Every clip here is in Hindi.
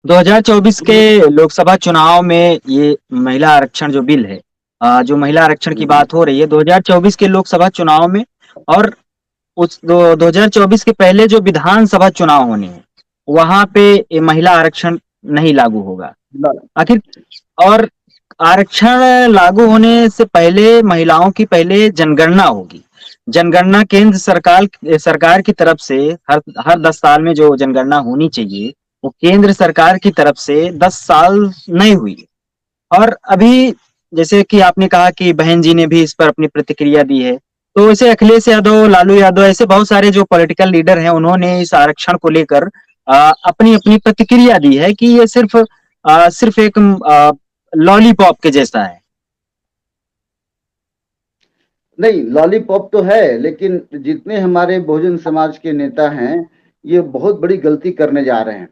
2024 के लोकसभा चुनाव में ये महिला आरक्षण जो बिल है, जो महिला आरक्षण की बात हो रही है 2024 के लोकसभा चुनाव में, और उस 2024 के पहले जो विधानसभा चुनाव होने हैं, वहां पे ये महिला आरक्षण नहीं लागू होगा आखिर। और आरक्षण लागू होने से पहले महिलाओं की पहले जनगणना होगी। जनगणना केंद्र सरकार की तरफ से हर हर 10 साल में जो जनगणना होनी चाहिए, वो केंद्र सरकार की तरफ से 10 साल नहीं हुई। और अभी जैसे कि आपने कहा कि बहन जी ने भी इस पर अपनी प्रतिक्रिया दी है, तो ऐसे अखिलेश यादव, लालू यादव, ऐसे बहुत सारे जो पॉलिटिकल लीडर हैं, उन्होंने इस आरक्षण को लेकर अपनी अपनी प्रतिक्रिया दी है कि ये सिर्फ एक लॉलीपॉप के जैसा है। नहीं, लॉलीपॉप तो है, लेकिन जितने हमारे बहुजन समाज के नेता हैं, ये बहुत बड़ी गलती करने जा रहे हैं,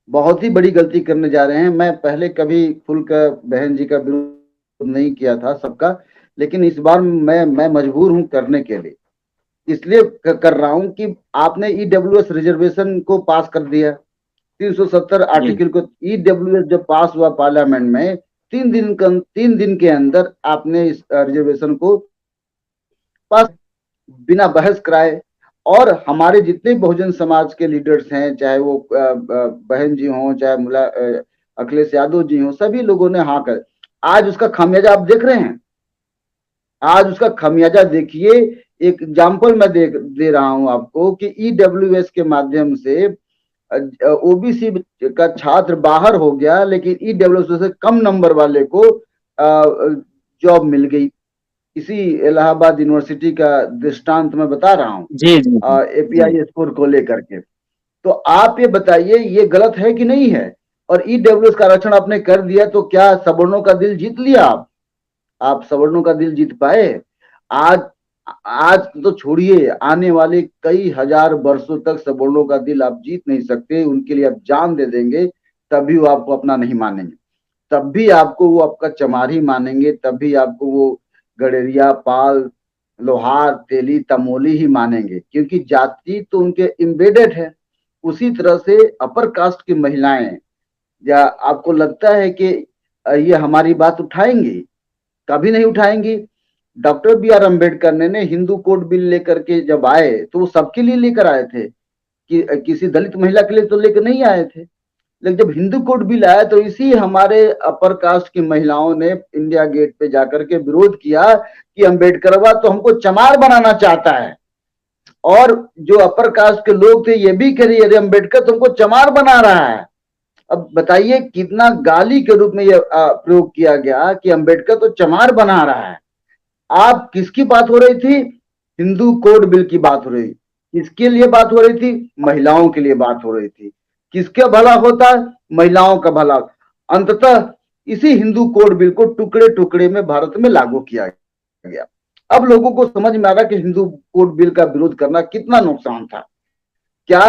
बहुत ही बड़ी गलती करने जा रहे हैं। मैं पहले कभी खुलकर बहन जी का विरोध नहीं किया था सबका, लेकिन इस बार मैं मजबूर हूं करने के लिए। इसलिए कर रहा हूं कि आपने ईडब्ल्यूएस रिजर्वेशन को पास कर दिया, 370 आर्टिकल को। ईडब्ल्यूएस जब पास हुआ पार्लियामेंट में, 3 दिन के अंदर आपने इस रिजर्वेशन को पास बिना बहस कराए। और हमारे जितने बहुजन समाज के लीडर्स हैं, चाहे वो बहन जी हों, चाहे मुला अखिलेश यादव जी हों, सभी लोगों ने हाँ कर। आज उसका खामियाजा आप देख रहे हैं, आज उसका खामियाजा देखिए। एक एग्जाम्पल मैं दे रहा हूं आपको कि ईडब्ल्यूएस के माध्यम से ओबीसी का छात्र बाहर हो गया, लेकिन ईडब्ल्यूएस से कम नंबर वाले को जॉब मिल गई। इसी इलाहाबाद यूनिवर्सिटी का दृष्टांत मैं बता रहा हूँ, जी जी एपीआई स्कोर को लेकर के। तो आप ये बताइए, ये गलत है कि नहीं है? और ईडब्ल्यूएस का आरक्षण आपने कर दिया, तो क्या सवर्णों का दिल जीत लिया? आप सवर्णों का दिल जीत पाए? आज आज तो छोड़िए, आने वाले कई हजार वर्षों तक सवर्णों का दिल आप जीत नहीं सकते। उनके लिए आप जान दे देंगे, तभी वो आपको अपना नहीं मानेंगे, तब भी आपको वो आपका चमारी मानेंगे, तब भी आपको वो गड़ेरिया, पाल, लोहार, तेली, तमोली ही मानेंगे, क्योंकि जाति तो उनके इम्बेडेड है। उसी तरह से अपर कास्ट की महिलाएं, या आपको लगता है कि ये हमारी बात उठाएंगी? कभी नहीं उठाएंगी। डॉक्टर बी आर अम्बेडकर ने हिंदू कोड बिल लेकर के जब आए, तो वो सबके लिए लेकर आए थे, कि किसी दलित महिला के लिए तो लेकर नहीं आए थे। लेकिन जब हिंदू कोड बिल आया, तो इसी हमारे अपर कास्ट की महिलाओं ने इंडिया गेट पे जाकर के विरोध किया कि अम्बेडकरवा तो हमको चमार बनाना चाहता है। और जो अपर कास्ट के लोग थे, ये भी कह रही अरे अम्बेडकर तुमको चमार बना रहा है। अब बताइए कितना गाली के रूप में यह प्रयोग किया गया कि अम्बेडकर तो चमार बना रहा है। आप किसकी बात हो रही थी? हिंदू कोड बिल की बात हो रही। किसके लिए बात हो रही थी? महिलाओं के लिए बात हो रही थी। किसका भला होता? महिलाओं का भला। अंततः इसी हिंदू कोड बिल को टुकड़े टुकड़े में भारत में लागू किया गया। अब लोगों को समझ में आ रहा कि हिंदू कोड बिल का विरोध करना कितना नुकसान था। क्या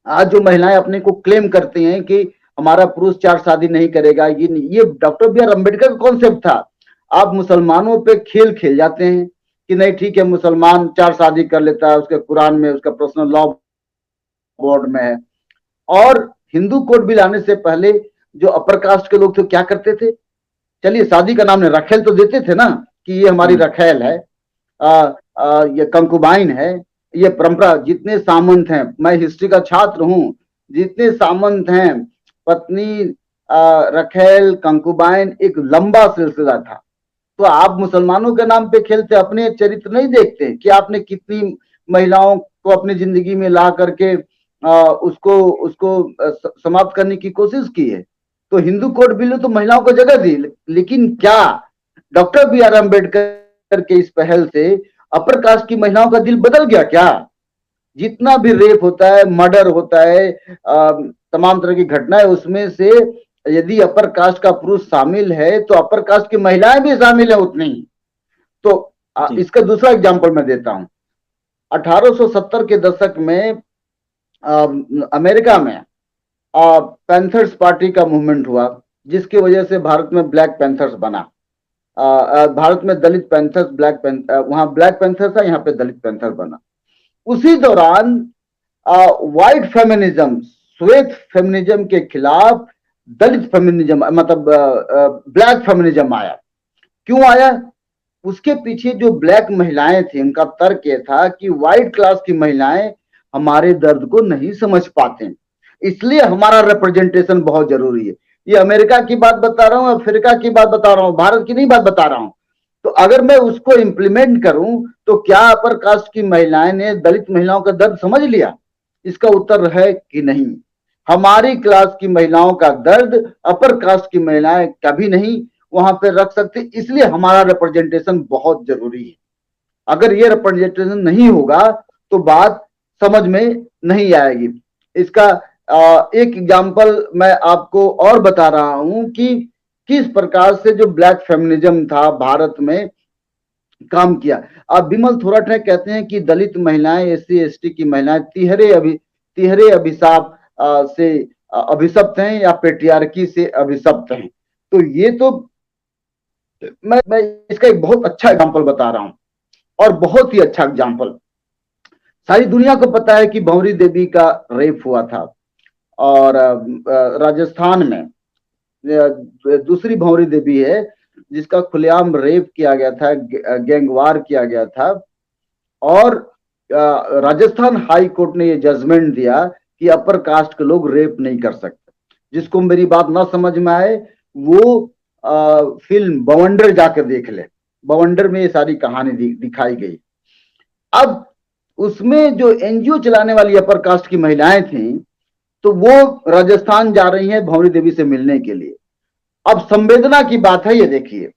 आज जो महिलाएं अपने को क्लेम करती हैं कि हमारा पुरुष 4 शादी नहीं करेगा, ये डॉक्टर बी आर अम्बेडकर का कॉन्सेप्ट था। आप मुसलमानों पे खेल खेल जाते हैं कि नहीं ठीक है, मुसलमान 4 शादी कर लेता है, उसके कुरान में, उसका पर्सनल लॉ बोर्ड में है। और हिंदू कोड बिल आने से पहले जो अपर कास्ट के लोग थे क्या करते थे? चलिए, शादी का नाम रखेल तो देते थे ना, कि ये हमारी रखेल है, ये कंकुबाइन है, ये परंपरा। जितने सामंत हैं, मैं हिस्ट्री का छात्र हूं, जितने सामंत हैं, पत्नी, रखेल, कंकुबाइन, एक लंबा सिलसिला था। तो आप मुसलमानों के नाम पे खेलते, अपने चरित्र नहीं देखते कि आपने कितनी महिलाओं को अपनी जिंदगी में ला करके उसको उसको समाप्त करने की कोशिश की है। तो हिंदू कोड बिल ने तो महिलाओं को जगह दी, लेकिन क्या डॉक्टर बी आर अम्बेडकर के इस पहल से अपर कास्ट की महिलाओं का दिल बदल गया क्या? जितना भी रेप होता है, मर्डर होता है, तमाम तरह की घटनाएं, उसमें से यदि अपर कास्ट का पुरुष शामिल है, तो अपर कास्ट की महिलाएं भी शामिल है उतनी ही। तो इसका दूसरा एग्जांपल मैं देता हूं। 1870 के दशक में अमेरिका में पैंथर्स पार्टी का मूवमेंट हुआ, जिसकी वजह से भारत में ब्लैक पैंथर्स बना। भारत में दलित पैंथर्स, वहां ब्लैक पैंथर्स था, यहाँ पे दलित पैंथर बना। उसी दौरान व्हाइट फेमिनिज्म, श्वेत फेमिनिज्म के खिलाफ दलित फेमिनिज्म, मतलब ब्लैक फेमिनिज्म आया। क्यों आया? उसके पीछे जो ब्लैक महिलाएं थी, उनका तर्क ये था कि व्हाइट क्लास की महिलाएं हमारे दर्द को नहीं समझ पाते, इसलिए हमारा रिप्रेजेंटेशन बहुत जरूरी है। ये अमेरिका की बात बता रहा हूं, अफ्रीका की बात बता रहा हूं, भारत की नहीं बात बता रहा हूं। तो अगर मैं उसको इंप्लीमेंट करूं तो क्या अपर कास्ट की महिलाएं ने दलित महिलाओं का दर्द समझ लिया? इसका उत्तर है कि नहीं। हमारी क्लास की महिलाओं का दर्द अपर कास्ट की महिलाएं कभी नहीं वहां पे रख सकती, इसलिए हमारा रिप्रेजेंटेशन बहुत जरूरी है। अगर ये रिप्रेजेंटेशन नहीं होगा तो बात समझ में नहीं आएगी। इसका एक एग्जांपल मैं आपको और बता रहा हूं कि किस प्रकार से जो ब्लैक फेमिनिज्म था भारत में काम किया। अब बिमल थोराट कहते हैं कि दलित महिलाएं, एससी एसटी की महिलाएं तिहरे अभिशाप से अभिशप्त हैं या पेट्रियार्की से अभिशप्त हैं। तो ये तो मैं इसका एक बहुत अच्छा एग्जांपल बता रहा हूं, और बहुत ही अच्छा एग्जांपल। सारी दुनिया को पता है कि भंवरी देवी का रेप हुआ था, और राजस्थान में दूसरी भंवरी देवी है जिसका खुलेआम रेप किया गया था, गैंगवार किया गया था। और राजस्थान हाई कोर्ट ने यह जजमेंट दिया कि अपर कास्ट के लोग रेप नहीं कर सकते। जिसको मेरी बात ना समझ में आए वो फिल्म बवंडर जाकर देख ले। बवंडर में ये सारी कहानी दिखाई गई। अब उसमें जो एनजीओ चलाने वाली अपर कास्ट की महिलाएं थी, तो वो राजस्थान जा रही हैं भंवरी देवी से मिलने के लिए। अब संवेदना की बात है ये, देखिए,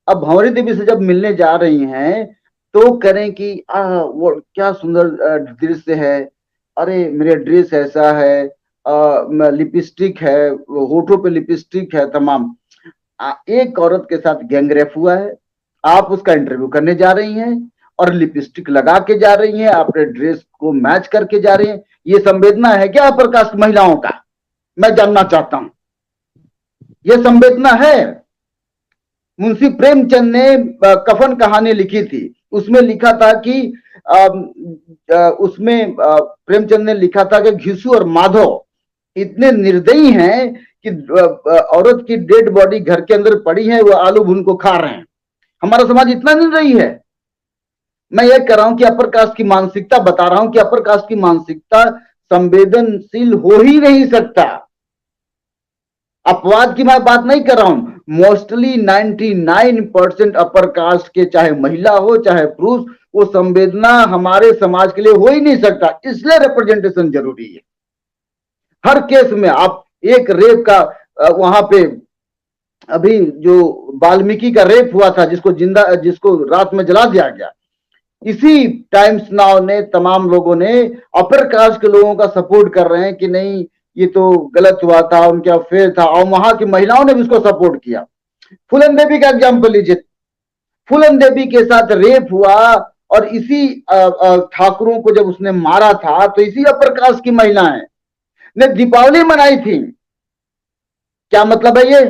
अब भंवरी देवी से जब मिलने जा रही हैं तो करें कि वो क्या सुंदर दृश्य है, अरे मेरे ड्रेस ऐसा है, लिपस्टिक है, होठों पे लिपस्टिक है, तमाम। एक औरत के साथ गैंगरेप हुआ है, आप उसका इंटरव्यू करने जा रही हैं और लिपस्टिक लगा के जा रही हैं, अपने ड्रेस को मैच करके जा रही हैं। ये संवेदना है क्या अपर कास्ट महिलाओं का? मैं जानना चाहता हूं, ये संवेदना है? मुंशी प्रेमचंद ने कफन कहानी लिखी थी, उसमें लिखा था कि उसमें प्रेमचंद ने लिखा था कि घिसू और माधव इतने निर्दयी हैं कि औरत की डेड बॉडी घर के अंदर पड़ी है, वो आलू भून को खा रहे हैं। हमारा समाज इतना निर्दयी है। मैं ये कह रहा हूं कि अपर कास्ट की मानसिकता बता रहा हूं कि अपर कास्ट की मानसिकता संवेदनशील हो ही नहीं सकता। अपवाद की मैं बात नहीं कर रहा हूं। मोस्टली 99% अपर कास्ट के, चाहे महिला हो चाहे पुरुष, वो संवेदना हमारे समाज के लिए हो ही नहीं सकता। इसलिए रिप्रेजेंटेशन जरूरी है। हर केस में आप एक रेप का, वहां पे अभी जो वाल्मीकि का रेप हुआ था, जिसको रात में जला दिया गया, इसी टाइम्स नाउ ने, तमाम लोगों ने, अपर कास्ट के लोगों का सपोर्ट कर रहे हैं कि नहीं ये तो गलत हुआ था, उनके अफेयर था, और वहां की महिलाओं ने भी उसको सपोर्ट किया। फूलन देवी का एग्जाम्पल लीजिए। फूलन देवी के साथ रेप हुआ और इसी ठाकुरों को जब उसने मारा था तो इसी अपर कास्ट की महिलाएं ने दीपावली मनाई थी। क्या मतलब है ये?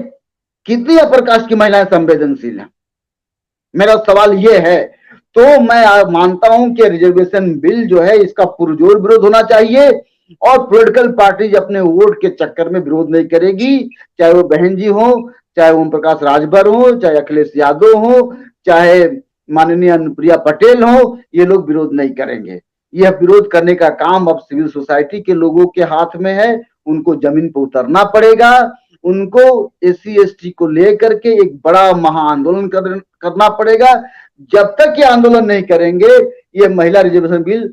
कितनी अपर कास्ट की महिलाएं संवेदनशील हैं? मेरा सवाल ये है। तो मैं मानता हूं कि रिजर्वेशन बिल जो है इसका पुरजोर विरोध होना चाहिए, और पॉलिटिकल पार्टीज अपने वोट के चक्कर में विरोध नहीं करेगी। चाहे वो बहन जी हो, चाहे ओम प्रकाश राजभर हो, चाहे अखिलेश यादव हो, चाहे माननीय अनुप्रिया पटेल हो, ये लोग विरोध नहीं करेंगे। यह विरोध करने का काम अब सिविल सोसाइटी के लोगों के हाथ में है। उनको जमीन पर उतरना पड़ेगा, उनको एससी एसटी को लेकर के एक बड़ा महाआंदोलन करना पड़ेगा। जब तक ये आंदोलन नहीं करेंगे, ये महिला रिजर्वेशन बिल